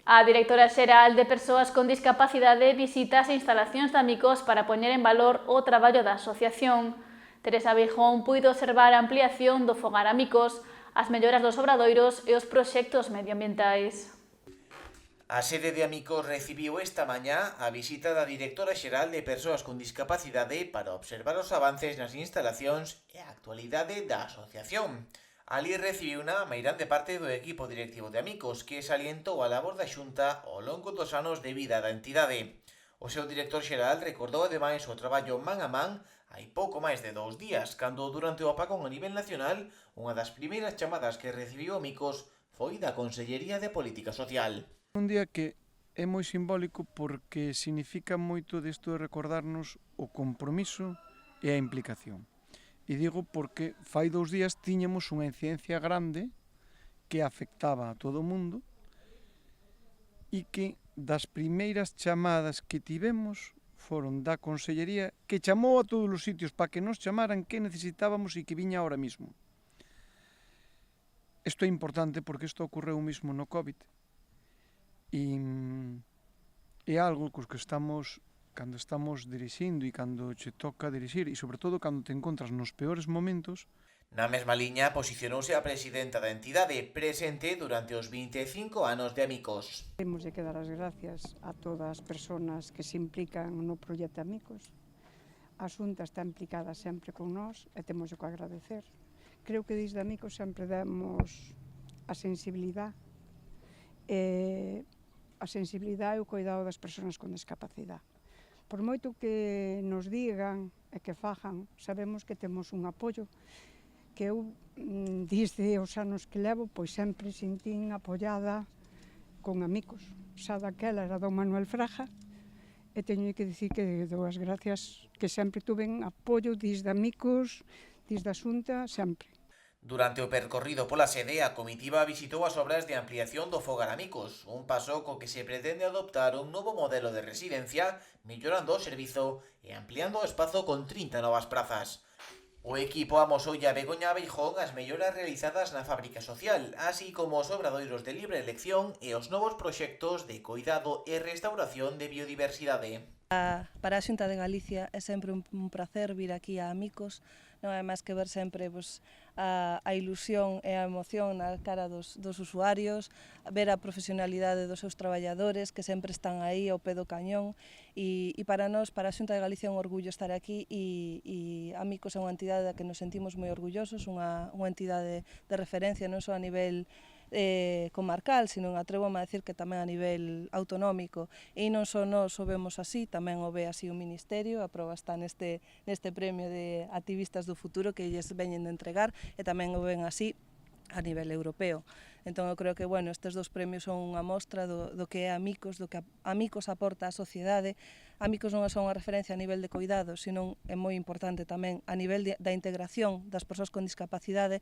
A directora xeral de Persoas con Discapacidade visita as instalacións de Amicos para poñer en valor o traballo da asociación. Teresa Beijón puido observar a ampliación do fogar Amicos, as melloras dos obradoiros e os proxectos medioambientais. A sede de Amicos recibiu esta mañá a visita da directora xeral de Persoas con Discapacidade para observar os avances nas instalacións e a actualidade da asociación. Ali recibiu unha meirande parte do equipo directivo de Amicos, que salientou a labor da Xunta ao longo dos anos de vida da entidade. O seu director xeral recordou ademais o traballo man a man hai pouco máis de 2 días, cando durante o apagón a nivel nacional, unha das primeiras chamadas que recibiu Amicos foi da Consellería de Política Social. Un día que é moi simbólico porque significa moito disto de recordarnos o compromiso e a implicación. E digo porque fai 2 días tiñamos unha incidencia grande que afectaba a todo o mundo e que das primeiras chamadas que tivemos foron da Consellería, que chamou a todos os sitios para que nos chamaran que necesitábamos e que viña ahora mismo. Isto é importante porque isto ocorreu mismo no COVID. E é algo cos que estamos, cando estamos dirixindo e cando che toca dirixir, e sobre todo cando te encontras nos peores momentos. Na mesma liña posicionouse a presidenta da entidade, presente durante os 25 anos de Amicos. Temos de que dar as gracias a todas as persoas que se implican no proxecto Amicos. A Xunta está implicada sempre con nós e temos de agradecer. Creo que desde Amicos sempre demos a sensibilidade e o cuidado das persoas con discapacidade. Por moito que nos digan e que fagan, sabemos que temos un apoio que eu, desde os anos que levo, pois sempre sentín apoiada con Amicos. Xa daquela era don Manuel Fraga, e teño que dicir que dou as gracias, que sempre tuven apoio desde Amicos, desde a Xunta, sempre. Durante o percorrido pola sede, a comitiva visitou as obras de ampliación do fogar Amicos, un paso co que se pretende adoptar un novo modelo de residencia, mellorando o servizo e ampliando o espazo con 30 novas prazas. O equipo amosoulle a Begoña Beijón as melloras realizadas na fábrica social, así como os obradoiros de libre elección e os novos proxectos de coidado e restauración de biodiversidade. Para a Xunta de Galicia é sempre un prazer vir aquí a Amicos, non é máis que ver sempre a ilusión e a emoción na cara dos usuarios, ver a profesionalidade dos seus traballadores que sempre están aí ao pé do cañón e para nós, para a Xunta de Galicia é un orgullo estar aquí e Amicos é unha entidade da que nos sentimos moi orgullosos, unha entidade de referencia non só a nivel comarcal, sino atrevo-me a decir que tamén a nivel autonómico, e non só nós o vemos así, tamén o ve así o Ministerio, a proba está neste premio de activistas do futuro que lles veñen de entregar, e tamén o ven así a nivel europeo. Entón, eu creo que, bueno, estes dos premios son unha mostra do que é Amicos, do que Amicos aporta á sociedade. Amicos non é só unha referencia a nivel de coidados, sino é moi importante tamén a nivel da integración das persoas con discapacidade,